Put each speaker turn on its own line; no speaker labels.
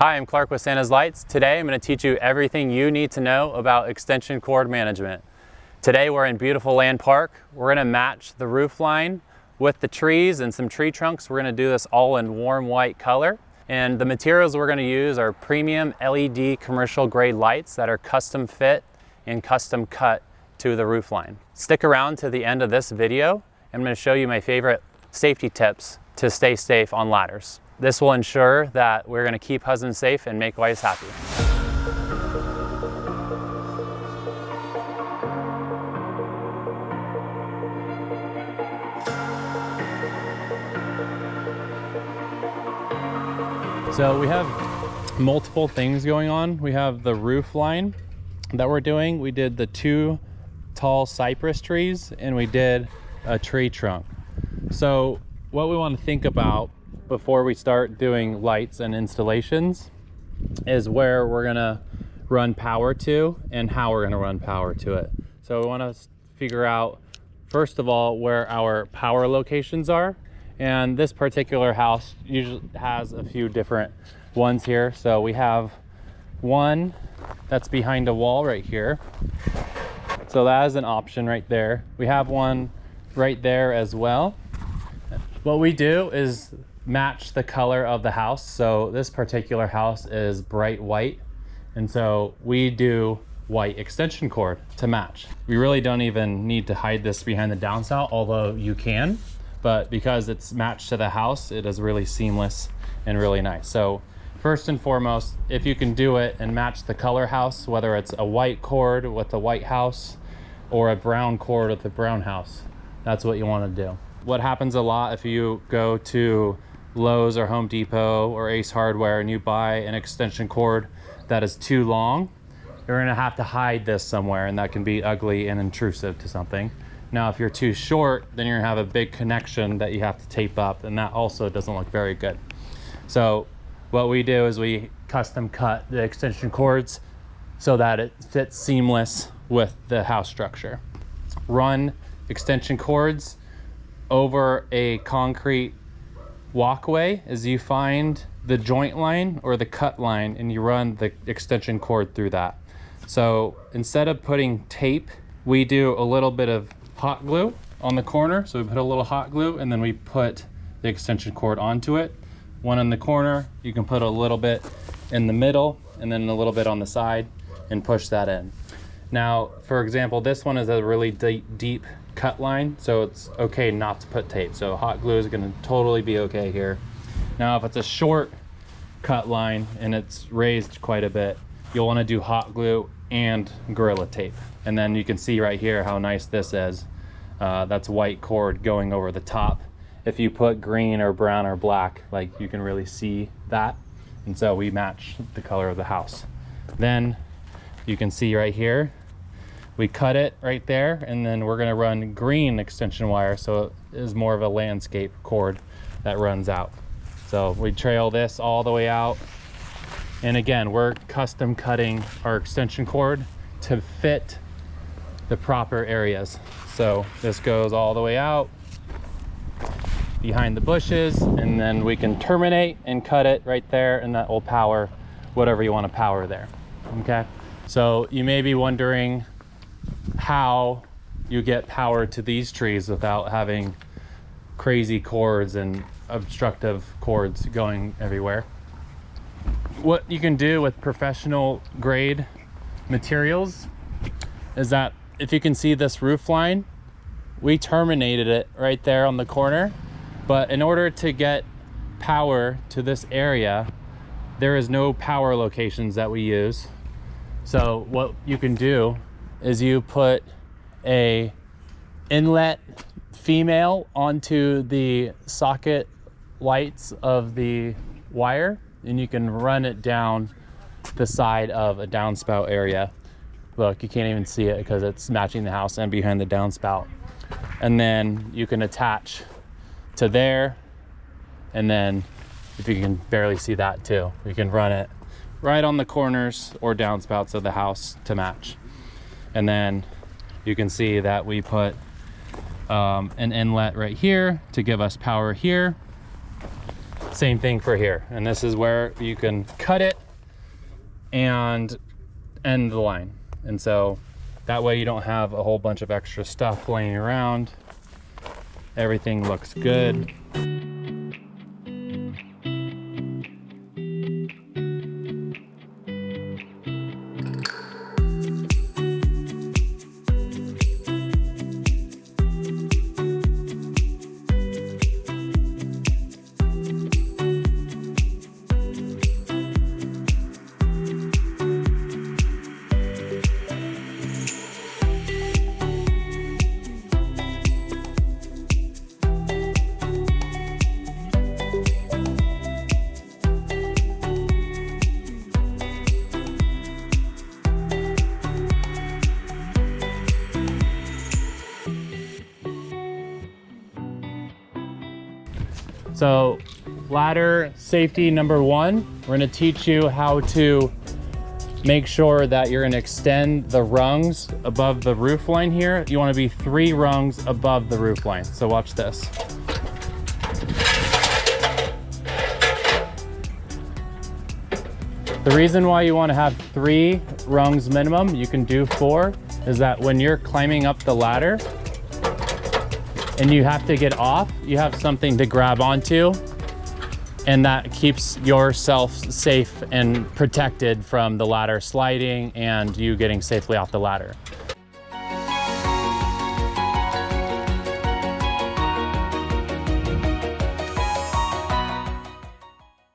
Hi, I'm Clark with Santa's Lights. Today I'm going to teach you everything you need to know about extension cord management. Today we're in beautiful Land Park. We're going to match the roof line with the trees and some tree trunks. We're going to do this all in warm white color. And the materials we're going to use are premium LED commercial grade lights that are custom fit and custom cut to the roof line. Stick around to the end of this video. I'm going to show you my favorite safety tips to stay safe on ladders. This will ensure that we're going to keep husbands safe and make wives happy. So we have multiple things going on. We have the roof line that we're doing. We did the 2 tall cypress trees and we did a tree trunk. So what we want to think about before we start doing lights and installations is where we're gonna run power to and how we're gonna run power to it. So we want to figure out, first of all, where our power locations are. And this particular house usually has a few different ones here. So we have one that's behind a wall right here. So that is an option right there. We have one right there as well. What we do is match the color of the house. So this particular house is bright white. And so we do white extension cord to match. We really don't even need to hide this behind the downspout, although you can, but because it's matched to the house, it is really seamless and really nice. So first and foremost, if you can do it and match the color house, whether it's a white cord with a white house or a brown cord with a brown house, that's what you want to do. What happens a lot if you go to Lowe's or Home Depot or Ace Hardware and you buy an extension cord that is too long, you're gonna have to hide this somewhere, and that can be ugly and intrusive to something. Now, if you're too short, then you're gonna have a big connection that you have to tape up, and that also doesn't look very good. So what we do is we custom cut the extension cords so that it fits seamless with the house structure. Run extension cords over a concrete walkway as you find the joint line or the cut line, and you run the extension cord through that. So instead of putting tape, we do a little bit of hot glue on the corner. So we put a little hot glue and then we put the extension cord onto it. One in the corner, you can put a little bit in the middle and then a little bit on the side and push that in. Now, for example, this one is a really deep cut line, so it's okay not to put tape. So hot glue is going to totally be okay here. Now, if it's a short cut line and it's raised quite a bit, you'll want to do hot glue and Gorilla Tape. And then you can see right here how nice this is. That's white cord going over the top. If you put green or brown or black, like, you can really see that. And so we match the color of the house. Then you can see right here, we cut it right there, and then we're gonna run green extension wire, so it is more of a landscape cord that runs out. So we trail this all the way out. And again, we're custom cutting our extension cord to fit the proper areas. So this goes all the way out behind the bushes, and then we can terminate and cut it right there, and that will power whatever you want to power there. Okay, so you may be wondering how you get power to these trees without having crazy cords and obstructive cords going everywhere. What you can do with professional grade materials is that if you can see this roof line, we terminated it right there on the corner, but in order to get power to this area, there is no power locations that we use. So what you can do is you put a inlet female onto the socket lights of the wire, and you can run it down the side of a downspout area. Look, you can't even see it because it's matching the house and behind the downspout. And then you can attach to there, and then if you can barely see that too, you can run it right on the corners or downspouts of the house to match. And then you can see that we put an inlet right here to give us power here. Same thing for here. And this is where you can cut it and end the line. And so that way you don't have a whole bunch of extra stuff laying around. Everything looks good. So ladder safety number one, we're gonna teach you how to make sure that you're gonna extend the rungs above the roof line here. You wanna be 3 rungs above the roof line. So watch this. The reason why you wanna have 3 rungs minimum, you can do 4, is that when you're climbing up the ladder, and you have to get off, you have something to grab onto, and that keeps yourself safe and protected from the ladder sliding and you getting safely off the ladder.